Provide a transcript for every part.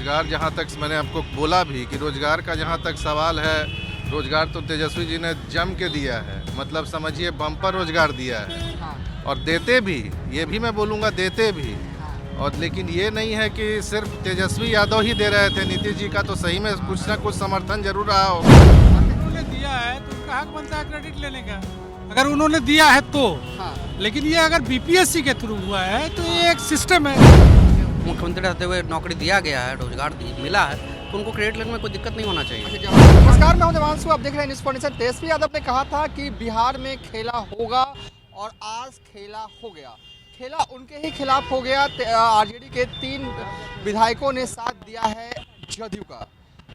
रोज़गार जहाँ तक मैंने आपको बोला भी कि रोज़गार का जहाँ तक सवाल है, रोज़गार तो तेजस्वी जी ने जम के दिया है। मतलब समझिए बम्पर रोज़गार दिया है। हाँ, और देते भी, ये भी मैं बोलूँगा देते भी। हाँ। और लेकिन ये नहीं है कि सिर्फ तेजस्वी यादव ही दे रहे थे, नीतीश जी का तो सही में कुछ ना कुछ समर्थन जरूर रहा होगा। उन्होंने दिया है तो उनका हक बनता है क्रेडिट लेने का, अगर उन्होंने दिया है तो। हाँ। लेकिन ये अगर बीपीएससी के थ्रू हुआ है तो ये एक सिस्टम है। मुख्यमंत्री रहते हुए नौकरी दिया गया है, रोजगार मिला है, तो उनको क्रेडिट लेने में कोई दिक्कत नहीं होना चाहिए। नमस्कार, मैं हूं देवांशु, आप देख रहे हैं न्यूज़ पॉइंट। तेजस्वी यादव ने कहा था कि बिहार में खेला होगा और आज खेला हो गया। खेला उनके ही खिलाफ हो गया। आरजेडी के 3 विधायकों ने साथ दिया है जदयू का,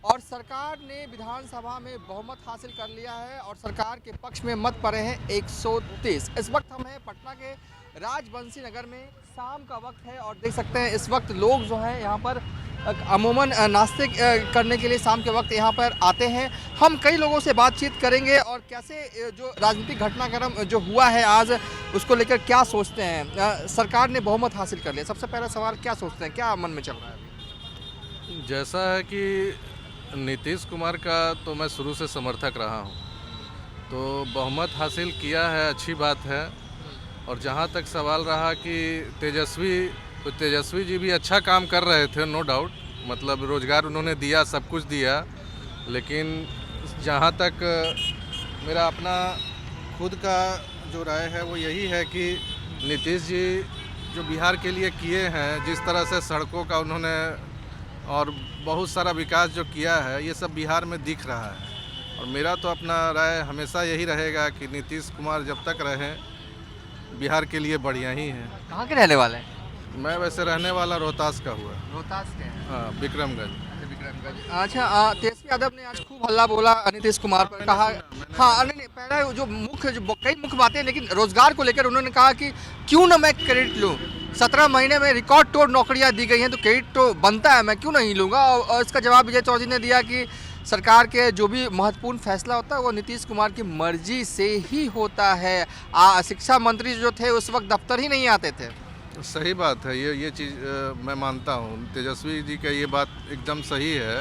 और सरकार ने विधानसभा में बहुमत हासिल कर लिया है और सरकार के पक्ष में मत पड़े हैं 130। इस वक्त हम हैं पटना के राजबंशी नगर में, शाम का वक्त है और देख सकते हैं इस वक्त लोग जो है यहाँ पर अमूमन नाश्ते करने के लिए शाम के वक्त यहाँ पर आते हैं। हम कई लोगों से बातचीत करेंगे और कैसे जो राजनीतिक घटनाक्रम जो हुआ है आज, उसको लेकर क्या सोचते हैं। सरकार ने बहुमत हासिल कर लिया, सबसे पहला सवाल क्या सोचते हैं, क्या मन में चल रहा है अभी? जैसा है कि नीतीश कुमार का तो मैं शुरू से समर्थक रहा हूँ, तो बहुमत हासिल किया है, अच्छी बात है। और जहाँ तक सवाल रहा कि तेजस्वी जी भी अच्छा काम कर रहे थे, नो डाउट। मतलब रोज़गार उन्होंने दिया, सब कुछ दिया। लेकिन जहाँ तक मेरा अपना खुद का जो राय है वो यही है कि नीतीश जी जो बिहार के लिए किए हैं, जिस तरह से सड़कों का उन्होंने और बहुत सारा विकास जो किया है, ये सब बिहार में दिख रहा है। और मेरा तो अपना राय हमेशा यही रहेगा कि नीतीश कुमार जब तक रहें बिहार के लिए बढ़िया ही है। कहाँ के रहने वाले हैं? मैं वैसे रहने वाला रोहतास का हुआ। रोहतास के हैं। हाँ, विक्रमगंज। अच्छा, तेजस्वी यादव ने आज खूब हल्ला बोला नीतीश कुमार पर, कहा हाँ नहीं पहला जो कई मुख्य बातें, लेकिन रोजगार को लेकर उन्होंने कहा कि क्यों ना मैं क्रेडिट लूँ। 17 महीने में रिकॉर्ड तोड़ नौकरियां दी गई हैं, तो क्रेडिट तो बनता है, मैं क्यों नहीं लूँगा। और इसका जवाब विजय चौधरी ने दिया कि सरकार के जो भी महत्वपूर्ण फैसला होता है वो नीतीश कुमार की मर्जी से ही होता है। शिक्षा मंत्री जो थे उस वक्त दफ्तर ही नहीं आते थे। सही बात है, ये चीज़ मैं मानता हूँ। तेजस्वी जी का ये बात एकदम सही है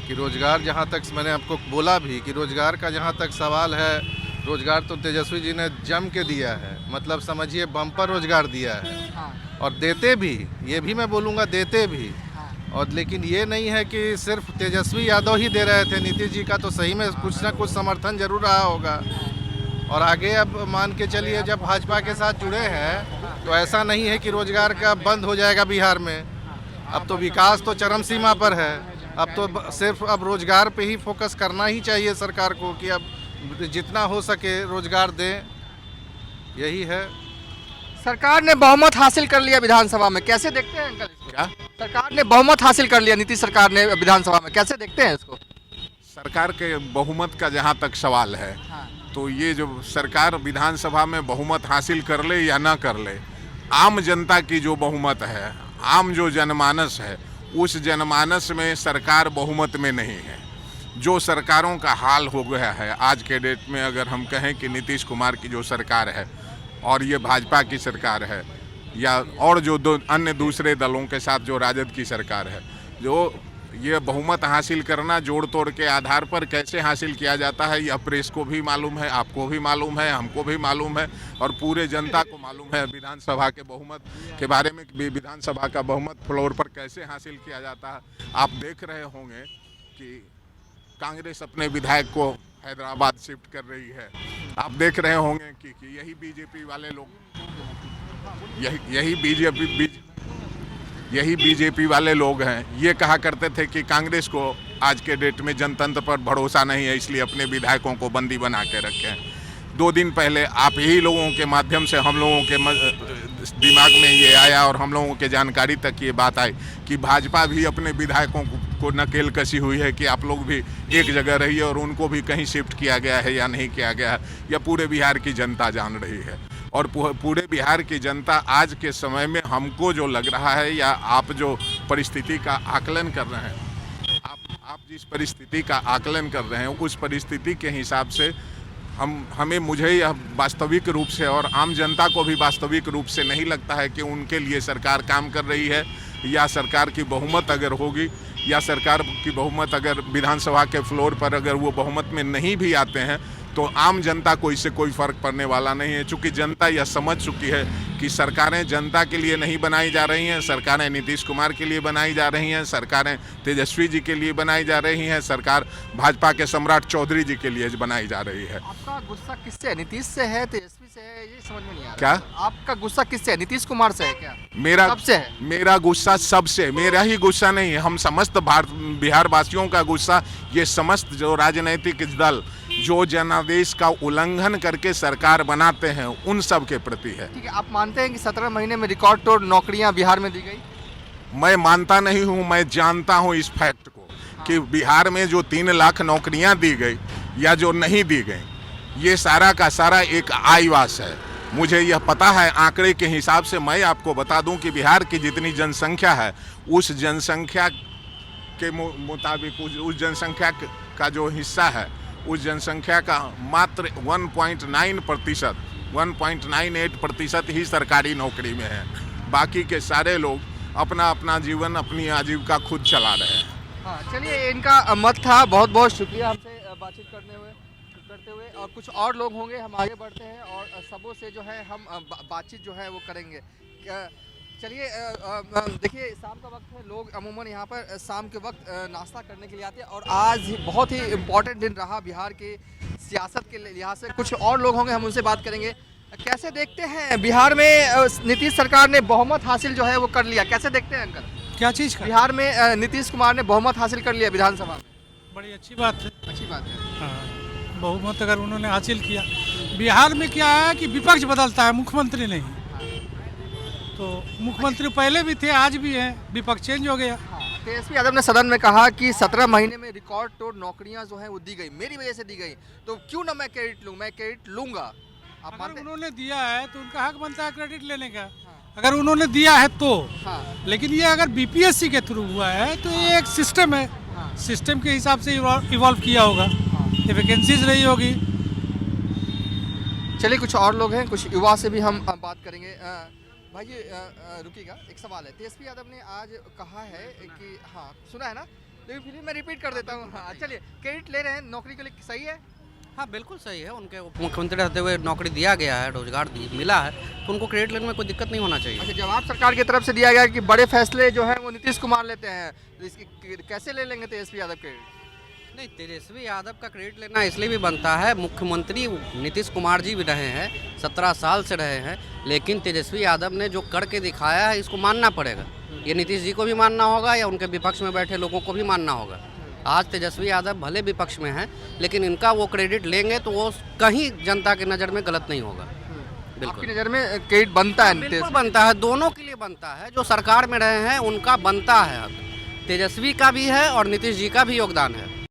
कि रोज़गार जहाँ तक मैंने आपको बोला भी कि रोज़गार का जहाँ तक सवाल है, रोज़गार तो तेजस्वी जी ने जम के दिया है। मतलब समझिए बम्पर रोज़गार दिया है। हाँ। और देते भी, ये भी मैं बोलूँगा देते भी। और लेकिन ये नहीं है कि सिर्फ तेजस्वी यादव ही दे रहे थे, नीतीश जी का तो सही में कुछ ना कुछ समर्थन जरूर रहा होगा। और आगे अब मान के चलिए, जब भाजपा के साथ जुड़े हैं तो ऐसा नहीं है कि रोजगार का बंद हो जाएगा बिहार में। अब तो विकास तो चरम सीमा पर है। अब तो सिर्फ अब रोजगार पे ही फोकस करना ही चाहिए सरकार को कि अब जितना हो सके रोजगार दें, यही है। सरकार ने बहुमत हासिल कर लिया विधानसभा में, कैसे देखते हैं अंकल इसको? क्या? सरकार ने बहुमत हासिल कर लिया, नीतीश सरकार ने विधानसभा में, कैसे देखते हैं इसको? सरकार के बहुमत का जहाँ तक सवाल है, हाँ। तो ये जो सरकार विधानसभा में बहुमत हासिल कर ले या ना कर ले, आम जनता की जो बहुमत है, आम जो जनमानस है, उस जनमानस में सरकार बहुमत में नहीं है। जो सरकारों का हाल हो गया है आज के डेट में, अगर हम कहें कि नीतीश कुमार की जो सरकार है और ये भाजपा की सरकार है, या और जो अन्य दूसरे दलों के साथ जो राजद की सरकार है, जो ये बहुमत हासिल करना जोड़ तोड़ के आधार पर कैसे हासिल किया जाता है, यह प्रेस को भी मालूम है, आपको भी मालूम है, हमको भी मालूम है और पूरे जनता को मालूम है। विधानसभा के बहुमत के बारे में भी, विधानसभा का बहुमत फ्लोर पर कैसे हासिल किया जाता है। आप देख रहे होंगे कि कांग्रेस अपने विधायक को हैदराबाद शिफ्ट कर रही है। आप देख रहे होंगे कि यही बीजेपी वाले लोग, यही बीजेपी वाले लोग हैं। ये कहा करते थे कि कांग्रेस को आज के डेट में जनतंत्र पर भरोसा नहीं है, इसलिए अपने विधायकों को बंदी बना के रखें। 2 दिन पहले आप ही लोगों के माध्यम से हम लोगों के दिमाग में ये आया और हम लोगों के जानकारी तक ये बात आई कि भाजपा भी अपने विधायकों को नकेल कसी हुई है कि आप लोग भी एक जगह रहिए, और उनको भी कहीं शिफ्ट किया गया है या नहीं किया गया है, यह पूरे बिहार की जनता जान रही है। और पूरे बिहार की जनता आज के समय में, हमको जो लग रहा है या आप जो परिस्थिति का आकलन कर रहे हैं, आप जिस परिस्थिति का आकलन कर रहे हैं, उस परिस्थिति के हिसाब से मुझे यह वास्तविक रूप से और आम जनता को भी वास्तविक रूप से नहीं लगता है कि उनके लिए सरकार काम कर रही है, या सरकार की बहुमत अगर होगी या सरकार की बहुमत अगर विधानसभा के फ्लोर पर अगर वो बहुमत में नहीं भी आते हैं तो आम जनता को इससे कोई फर्क पड़ने वाला नहीं है, चूँकि जनता यह समझ चुकी है कि सरकारें जनता के लिए नहीं बनाई जा रही हैं, सरकारें नीतीश कुमार के लिए बनाई जा रही हैं, सरकारें तेजस्वी जी के लिए बनाई जा रही हैं, सरकार भाजपा के सम्राट चौधरी जी के लिए बनाई जा रही है। आपका गुस्सा किससे है? नीतीश से है, तेजस्वी से है? ये समझ में नहीं आ रहा। क्या? आपका गुस्सा किससे है? नीतीश कुमार से है क्या? मेरा सबसे है? मेरा गुस्सा सबसे, मेरा ही गुस्सा नहीं है, हम समस्त बिहार वासियों का गुस्सा, ये समस्त जो राजनीतिक दल जो जनादेश का उल्लंघन करके सरकार बनाते हैं उन सब के प्रति है। ठीक है, आप मानते हैं कि 17 महीने में रिकॉर्ड तोड़ नौकरियां बिहार में दी गई? मैं मानता नहीं हूँ, मैं जानता हूँ इस फैक्ट को कि बिहार में जो 3 लाख नौकरियां दी गई या जो नहीं दी गई, ये सारा का सारा एक आईवास है। मुझे यह पता है, आंकड़े के हिसाब से मैं आपको बता दूं कि बिहार की जितनी जनसंख्या है उस जनसंख्या के मुताबिक उस जनसंख्या का जो हिस्सा है उस जनसंख्या का मात्र 1.9%, 1.98% ही सरकारी नौकरी में है। बाकी के सारे लोग अपना अपना जीवन, अपनी आजीविका खुद चला रहे हैं। हाँ, चलिए, इनका मत था। बहुत बहुत शुक्रिया हमसे बातचीत करते हुए। और कुछ और लोग होंगे, हम आगे बढ़ते हैं और सबों से जो है हम बातचीत जो है वो करेंगे। चलिए, देखिए, शाम का वक्त है, लोग अमूमन यहाँ पर शाम के वक्त नाश्ता करने के लिए आते हैं और आज बहुत ही इम्पोर्टेंट दिन रहा बिहार के सियासत के लिहाज से। कुछ और लोग होंगे, हम उनसे बात करेंगे। कैसे देखते हैं बिहार में नीतीश सरकार ने बहुमत हासिल जो है वो कर लिया, कैसे देखते हैं अंकल? क्या चीज़ का? बिहार में नीतीश कुमार ने बहुमत हासिल कर लिया विधानसभा में। बड़ी अच्छी बात है। अच्छी बात है। हाँ, बहुमत अगर उन्होंने हासिल किया। बिहार में क्या है कि विपक्ष बदलता है, मुख्यमंत्री नहीं। तो मुख्यमंत्री पहले भी थे, आज भी हैं, विपक्ष चेंज हो गया। तेजस्वी यादव ने सदन में कहा कि 17 महीने में रिकॉर्ड तोड़ नौकरियां जो हैं वो दी गई, मेरी वजह से दी गई, तो क्यों ना मैं क्रेडिट लूं? मैं क्रेडिट लूंगा। आप अगर मानते हैं? उन्होंने दिया है तो उनका हक बनता है क्रेडिट लेने का। अगर उन्होंने दिया है तो। हाँ, लेकिन ये अगर बीपीएससी के थ्रू हुआ है तो ये एक सिस्टम है, सिस्टम के हिसाब से इवॉल्व किया होगा, ये वैकेंसीज रही होगी। चलिए, कुछ और लोग हैं, कुछ युवा से भी हम बात करेंगे। भाई जी, रुकिएगा, एक सवाल है। तेजस्वी यादव ने आज कहा है कि, हाँ सुना है ना, लेकिन फिर भी मैं रिपीट कर देता हूँ। हाँ, चलिए, क्रेडिट ले रहे हैं नौकरी के लिए, सही है? हाँ बिल्कुल सही है, उनके मुख्यमंत्री रहते हुए नौकरी दिया गया है, रोजगार मिला है, तो उनको क्रेडिट लेने में कोई दिक्कत नहीं होना चाहिए। अच्छा, जवाब सरकार की तरफ से दिया गया कि बड़े फैसले जो है वो नीतीश कुमार लेते हैं, तो इसकी कैसे ले लेंगे तेजस्वी यादव क्रेडिट? नहीं, तेजस्वी यादव का क्रेडिट लेना इसलिए भी बनता है, मुख्यमंत्री नीतीश कुमार जी भी रहे हैं, 17 साल से रहे हैं, लेकिन तेजस्वी यादव ने जो करके दिखाया है इसको मानना पड़ेगा। ये नीतीश जी को भी मानना होगा या उनके विपक्ष में बैठे लोगों को भी मानना होगा। आज तेजस्वी यादव भले विपक्ष में हैं, लेकिन इनका वो क्रेडिट लेंगे तो वो कहीं जनता की नज़र में गलत नहीं होगा। आपकी नज़र में क्रेडिट बनता है? बिल्कुल बनता है, दोनों के लिए बनता है। जो सरकार में रहे हैं उनका बनता है हक, तेजस्वी का भी है और नीतीश जी का भी योगदान है।